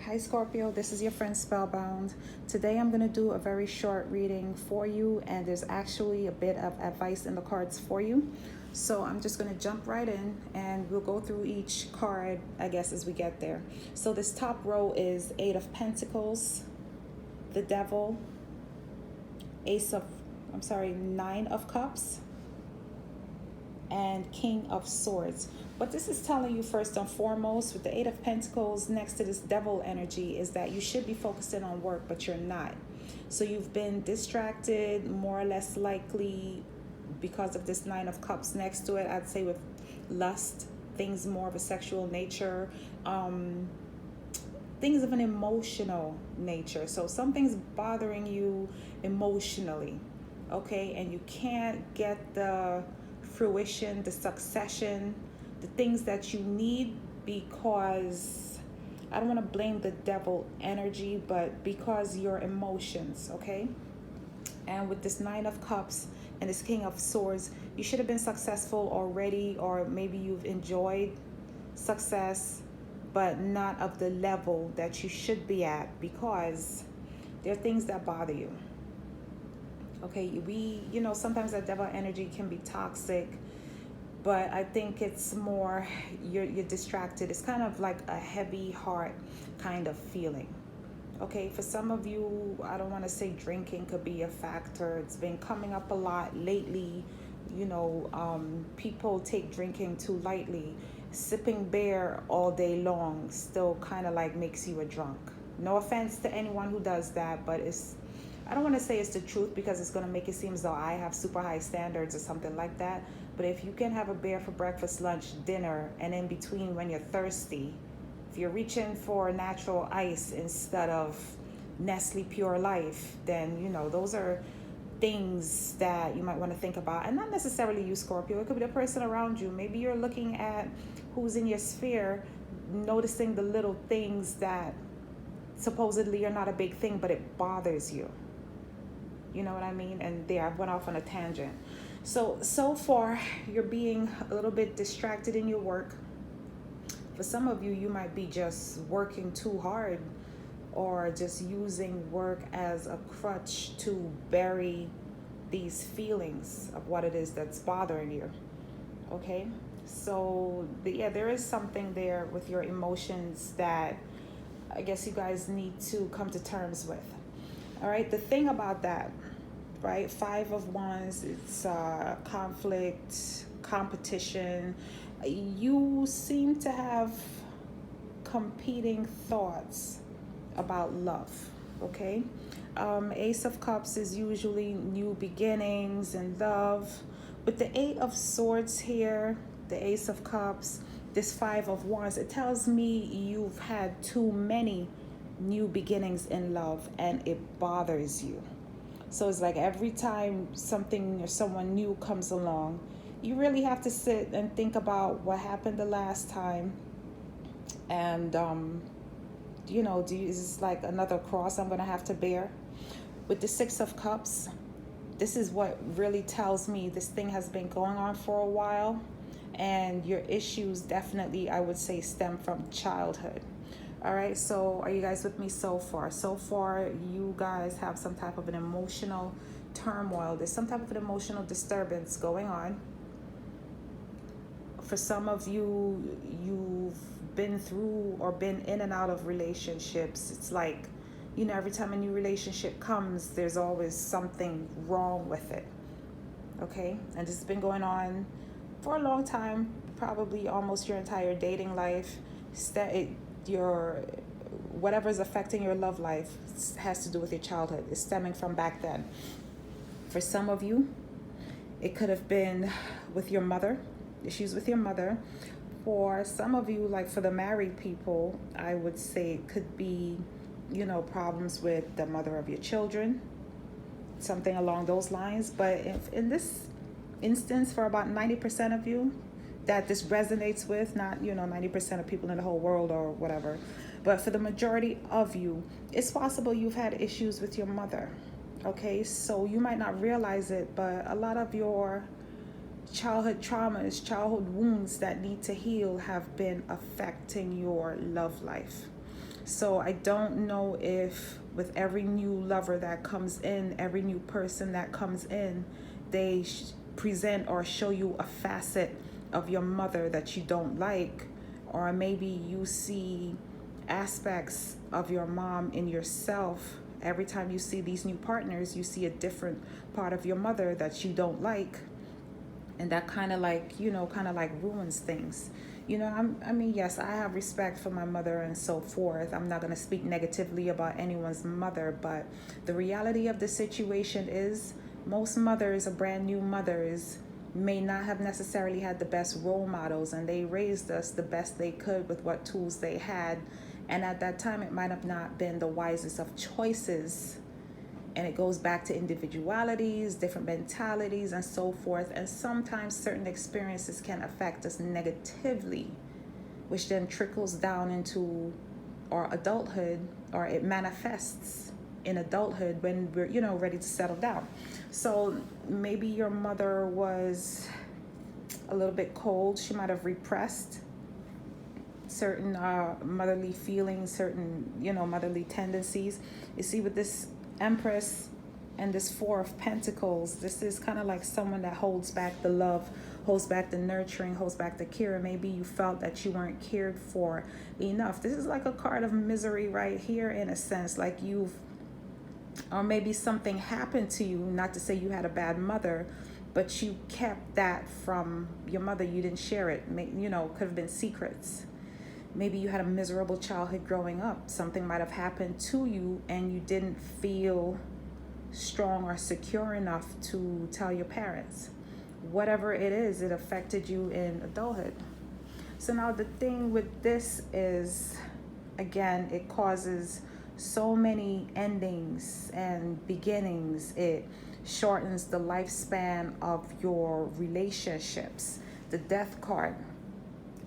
Hi Scorpio, this is your friend Spellbound. Today I'm going to do a very short reading for you, and there's actually a bit of advice in the cards for you. So I'm just going to jump right in and we'll go through each card, I guess, as we get there. So this top row is Eight of Pentacles, the Devil, Nine of Cups, and King of Swords. What this is telling you first and foremost with the Eight of Pentacles next to this devil energy is that you should be focusing on work, but you're not. So you've been distracted, more or less likely because of this Nine of Cups next to it. I'd say with lust, things more of a sexual nature, things of an emotional nature. So something's bothering you emotionally, okay? And you can't get the fruition, the succession, the things that you need because I don't want to blame the devil energy, but because your emotions, okay? And with this Nine of Cups and this King of Swords, you should have been successful already, or maybe you've enjoyed success, but not of the level that you should be at because there are things that bother you. Okay, sometimes that devil energy can be toxic, but I think it's more you're distracted. It's kind of like a heavy heart kind of feeling. Okay, for some of you, I don't want to say drinking could be a factor. It's been coming up a lot lately. People take drinking too lightly. Sipping beer all day long still kind of like makes you a drunk. No offense to anyone who does that, but I don't want to say it's the truth because it's going to make it seem as though I have super high standards or something like that. But if you can have a beer for breakfast, lunch, dinner, and in between when you're thirsty, if you're reaching for natural ice instead of Nestle Pure Life, then, those are things that you might want to think about. And not necessarily you, Scorpio. It could be the person around you. Maybe you're looking at who's in your sphere, noticing the little things that supposedly are not a big thing, but it bothers you. You know what I mean? And there, I went off on a tangent. So far, you're being a little bit distracted in your work. For some of you, you might be just working too hard or just using work as a crutch to bury these feelings of what it is that's bothering you. Okay? So, there is something there with your emotions that I guess you guys need to come to terms with. All right, the thing about that, right? Five of Wands, it's conflict, competition. You seem to have competing thoughts about love, okay? Ace of Cups is usually new beginnings and love. With the Eight of Swords here, the Ace of Cups, this Five of Wands, it tells me you've had too many new beginnings in love and it bothers you. So it's like every time something or someone new comes along, you really have to sit and think about what happened the last time. And, is this like another cross I'm going to have to bear? With the Six of Cups, this is what really tells me this thing has been going on for a while. And your issues definitely, I would say, stem from childhood. All right, so are you guys with me so far? So far, you guys have some type of an emotional turmoil. There's some type of an emotional disturbance going on. For some of you, you've been through or been in and out of relationships. It's like, every time a new relationship comes, there's always something wrong with it. Okay, and this has been going on for a long time, probably almost your entire dating life. Whatever's affecting your love life has to do with your childhood. It's stemming from back then. For some of you, it could have been with your mother, issues with your mother. For some of you, like for the married people, I would say it could be, problems with the mother of your children, something along those lines. But if in this instance, for about 90% of you that this resonates with, not 90% of people in the whole world or whatever, but for the majority of you, it's possible you've had issues with your mother. Okay, so you might not realize it, but a lot of your childhood traumas, childhood wounds that need to heal have been affecting your love life. So I don't know if with every new lover that comes in, every new person that comes in, they present or show you a facet of your mother that you don't like, or maybe you see aspects of your mom in yourself. Every time you see these new partners, you see a different part of your mother that you don't like, and that kind of like, kind of like ruins things. I mean, yes, I have respect for my mother and so forth. I'm not going to speak negatively about anyone's mother, but the reality of the situation is most mothers or brand new mothers may not have necessarily had the best role models, and they raised us the best they could with what tools they had, and at that time it might have not been the wisest of choices. And it goes back to individualities, different mentalities, and so forth. And sometimes certain experiences can affect us negatively, which then trickles down into our adulthood, or it manifests in adulthood when we're, ready to settle down. So maybe your mother was a little bit cold. She might have repressed certain motherly feelings, certain, motherly tendencies. You see, with this Empress and this Four of Pentacles, this is kind of like someone that holds back the love, holds back the nurturing, holds back the care. Maybe you felt that you weren't cared for enough. This is like a card of misery right here, in a sense, like or maybe something happened to you, not to say you had a bad mother, but you kept that from your mother. You didn't share it. Could have been secrets. Maybe you had a miserable childhood growing up. Something might have happened to you and you didn't feel strong or secure enough to tell your parents. Whatever it is, it affected you in adulthood. So now the thing with this is, again, it causes so many endings and beginnings. It shortens the lifespan of your relationships. The Death card,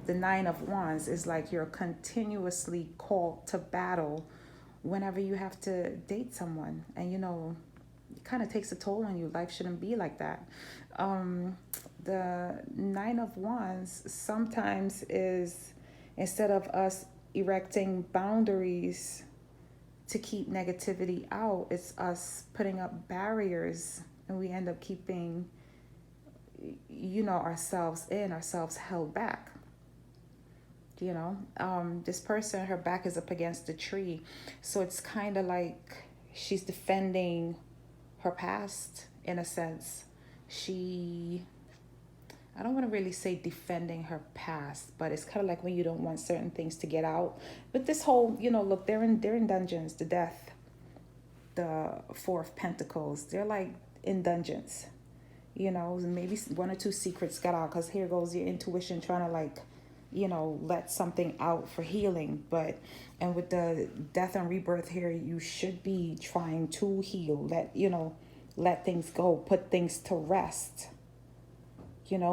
the Nine of Wands, is like you're continuously called to battle whenever you have to date someone. And it kind of takes a toll on you. Life shouldn't be like that. The Nine of Wands sometimes is, instead of us erecting boundaries to keep negativity out, it's us putting up barriers, and we end up keeping ourselves held back. This person, her back is up against the tree, so it's kind of like she's defending her past, in a sense. I don't want to really say defending her past, but it's kind of like when you don't want certain things to get out. But this whole, look, they're in dungeons. The Death, the Four of Pentacles, they're like in dungeons. Maybe one or two secrets got out, because here goes your intuition trying to let something out for healing. And with the Death and Rebirth here, you should be trying to heal, let things go, put things to rest,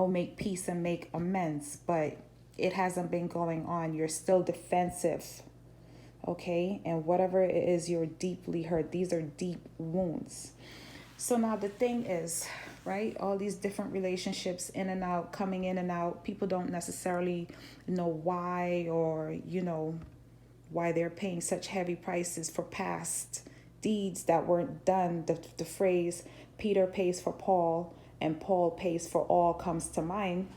make peace and make amends. But it hasn't been going on. You're still defensive, okay? And whatever it is, you're deeply hurt. These are deep wounds. So now the thing is, right, all these different relationships in and out, coming in and out, people don't necessarily know why, or why they're paying such heavy prices for past deeds that weren't done. The phrase Peter pays for Paul and Paul pays for all comes to mind.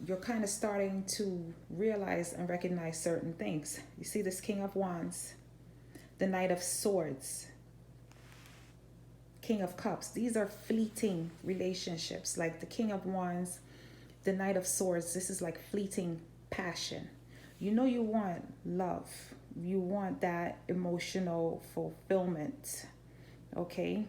You're kind of starting to realize and recognize certain things. You see this King of Wands, the Knight of Swords, King of Cups. These are fleeting relationships. Like the King of Wands, the Knight of Swords, this is like fleeting passion. You want love. You want that emotional fulfillment. Okay?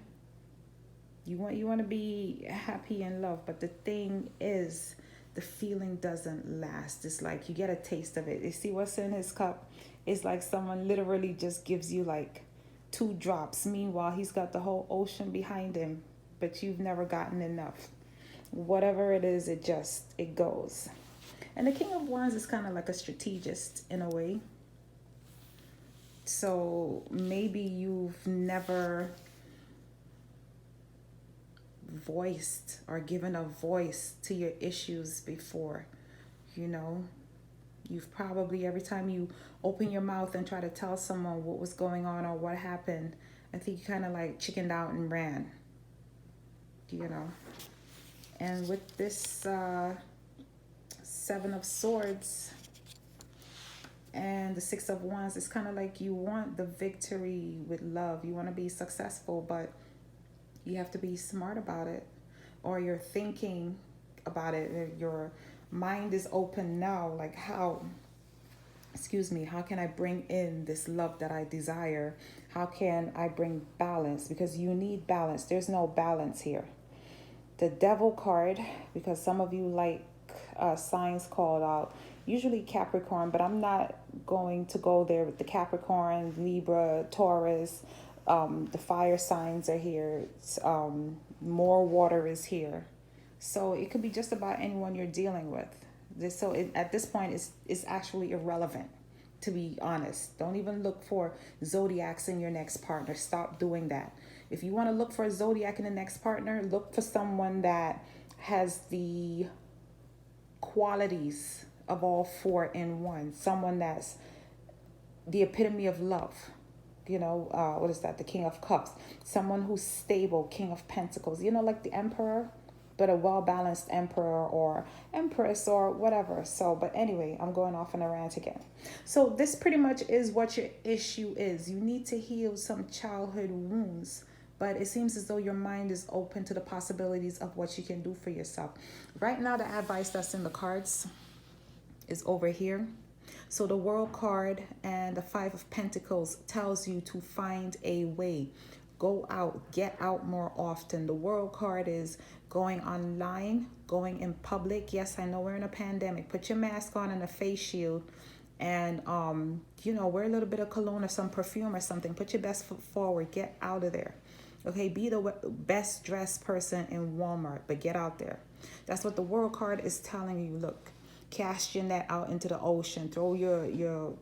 You want to be happy in love, but the thing is, the feeling doesn't last. It's like you get a taste of it. You see what's in his cup? It's like someone literally just gives you like 2 drops. Meanwhile, he's got the whole ocean behind him, but you've never gotten enough. Whatever it is, it goes. And the King of Wands is kind of like a strategist in a way. So maybe you've never voiced or given a voice to your issues before. You You've probably, every time you open your mouth and try to tell someone what was going on or what happened, I think you kind of like chickened out and ran, you know. And with this Seven of Swords and the Six of Wands, it's kind of like you want the victory with love. You want to be successful, but you have to be smart about it, or you're thinking about it. Your mind is open now, like how can I bring in this love that I desire? How can I bring balance? Because you need balance. There's no balance here. The Devil card, because some of you like signs called out, usually Capricorn, but I'm not going to go there with the Capricorn, Libra, Taurus. The fire signs are here. More water is here. So it could be just about anyone you're dealing with. At this point, it's actually irrelevant, to be honest. Don't even look for zodiacs in your next partner. Stop doing that. If you want to look for a zodiac in the next partner, look for someone that has the qualities of all four in one. Someone that's the epitome of love. What is that? The King of Cups. Someone who's stable, King of Pentacles. Like the Emperor, but a well-balanced emperor or empress or whatever. But anyway, I'm going off on a rant again. So this pretty much is what your issue is. You need to heal some childhood wounds, but it seems as though your mind is open to the possibilities of what you can do for yourself. Right now, the advice that's in the cards is over here. So the World card and the Five of Pentacles tells you to find a way. Go out, get out more often. The World card is going online, going in public. Yes, I know we're in a pandemic. Put your mask on and a face shield, and wear a little bit of cologne or some perfume or something. Put your best foot forward. Get out of there. Okay, be the best dressed person in Walmart, but get out there. That's what the World card is telling you. Look, cast your net out into the ocean. Throw your your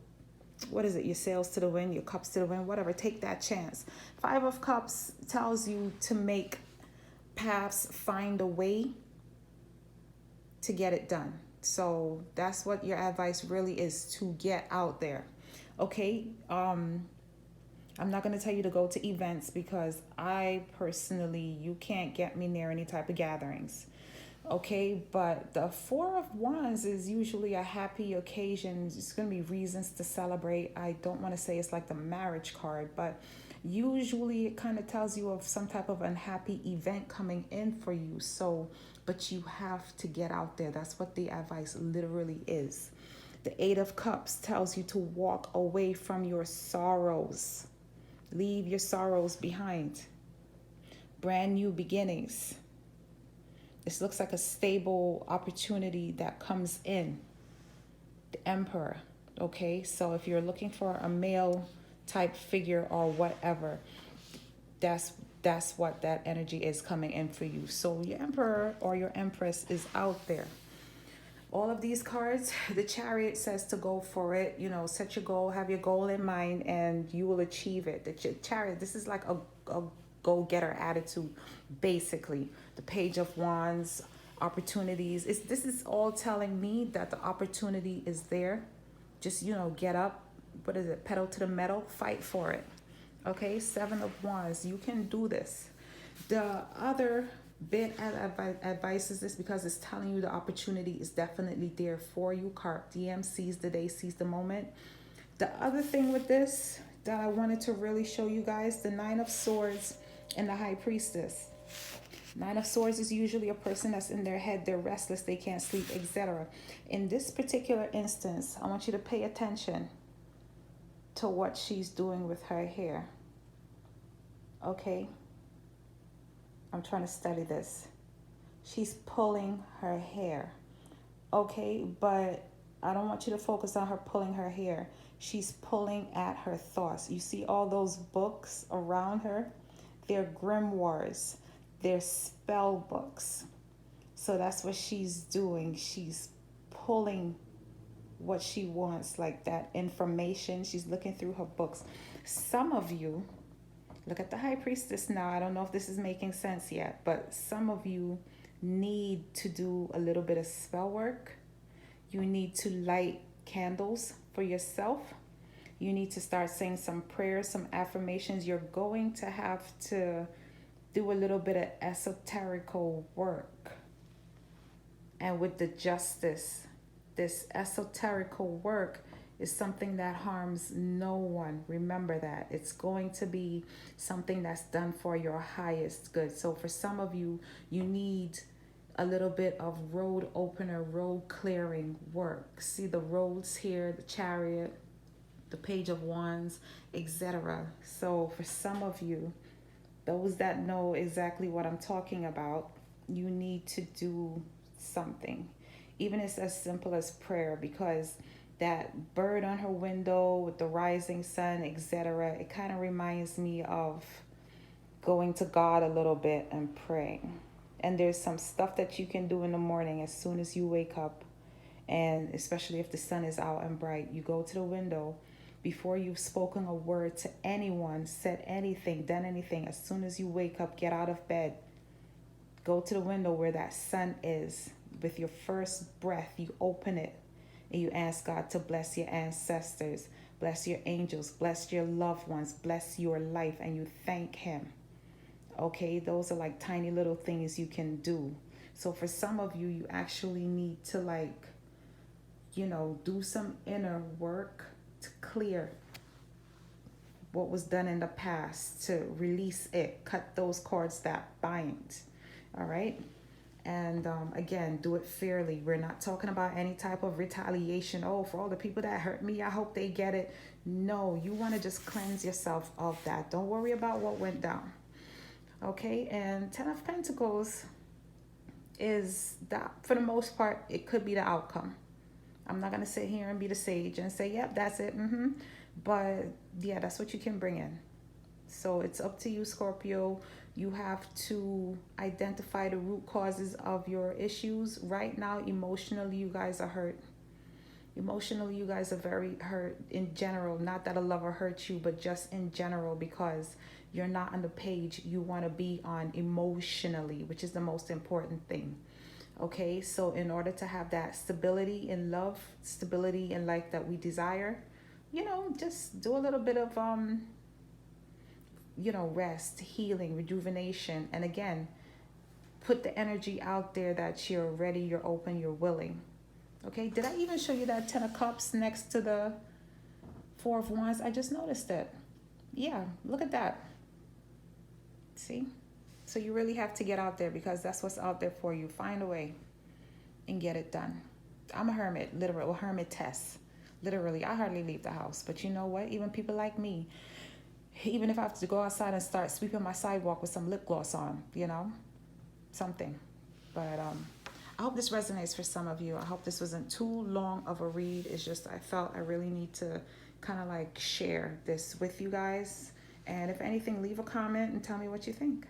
sails to the wind, your cups to the wind, whatever. Take that chance. Five of Cups tells you to make paths, find a way to get it done. So that's what your advice really is, to get out there. Okay. I'm not going to tell you to go to events, because I personally, you can't get me near any type of gatherings. Okay, but the Four of Wands is usually a happy occasion. It's going to be reasons to celebrate. I don't want to say it's like the marriage card, but usually it kind of tells you of some type of unhappy event coming in for you. But you have to get out there. That's what the advice literally is. The Eight of Cups tells you to walk away from your sorrows. Leave your sorrows behind. Brand new beginnings. This looks like a stable opportunity that comes in. The Emperor. Okay, so if you're looking for a male type figure or whatever, that's what that energy is coming in for you. So your Emperor or your Empress is out there. All of these cards, the Chariot says to go for it. Set your goal, have your goal in mind, and you will achieve it. The Chariot, this is like a go-getter attitude, basically. The Page of Wands, opportunities. This is all telling me that the opportunity is there. Just, get up. What is it? Pedal to the metal. Fight for it. Okay, Seven of Wands. You can do this. The other bit of advice is this, because it's telling you the opportunity is definitely there for you. Carpe diem, seize the day, seize the moment. The other thing with this that I wanted to really show you guys, the Nine of Swords and the High Priestess. Nine of Swords is usually a person that's in their head, they're restless, they can't sleep, etc. In this particular instance, I want you to pay attention to what she's doing with her hair. Okay? I'm trying to study this. She's pulling her hair. Okay, but I don't want you to focus on her pulling her hair. She's pulling at her thoughts. You see all those books around her? They're grimoires. They're spell books. So that's what she's doing. She's pulling what she wants, like that information. She's looking through her books. Some of you, look at the High Priestess now. I don't know if this is making sense yet, but some of you need to do a little bit of spell work. You need to light candles for yourself. You need to start saying some prayers, some affirmations. You're going to have to do a little bit of esoterical work. And with the justice, this esoterical work is something that harms no one. Remember that. It's going to be something that's done for your highest good. So for some of you, you need a little bit of road opener, road clearing work. See the roads here, the chariot, the page of wands, etc. So for some of you, those that know exactly what I'm talking about, you need to do something. Even it's as simple as prayer, because that bird on her window with the rising sun, etc., it kind of reminds me of going to God a little bit and praying. And there's some stuff that you can do in the morning as soon as you wake up, and especially if the sun is out and bright, you go to the window before you've spoken a word to anyone, said anything, done anything. As soon as you wake up, get out of bed, go to the window where that sun is. With your first breath, you open it and you ask God to bless your ancestors, bless your angels, bless your loved ones, bless your life, and you thank Him. Okay, those are like tiny little things you can do. So for some of you, you actually need to do some inner work to clear what was done in the past, to release it, cut those cords that bind. All right. And again, do it fairly. We're not talking about any type of retaliation. Oh, for all the people that hurt me, I hope they get it. No, you want to just cleanse yourself of that. Don't worry about what went down. Okay. And 10 of Pentacles is that, for the most part, it could be the outcome. I'm not going to sit here and be the sage and say, yep, that's it. But yeah, that's what you can bring in. So it's up to you, Scorpio. You have to identify the root causes of your issues. Right now, emotionally, you guys are hurt. Emotionally, you guys are very hurt in general. Not that a lover hurt you, but just in general, because you're not on the page you want to be on emotionally, which is the most important thing. Okay, so in order to have that stability in love, stability in life that we desire, just do a little bit of rest, healing, rejuvenation. And again, put the energy out there that you're ready, you're open, you're willing. Okay, did I even show you that 10 of Cups next to the 4 of Wands? I just noticed it. Yeah, look at that. See? So you really have to get out there, because that's what's out there for you. Find a way and get it done. I'm a hermit, literal hermitess. Literally, I hardly leave the house. But you know what? Even people like me, even if I have to go outside and start sweeping my sidewalk with some lip gloss on, something. But I hope this resonates for some of you. I hope this wasn't too long of a read. It's just I felt I really need to kind of share this with you guys. And if anything, leave a comment and tell me what you think.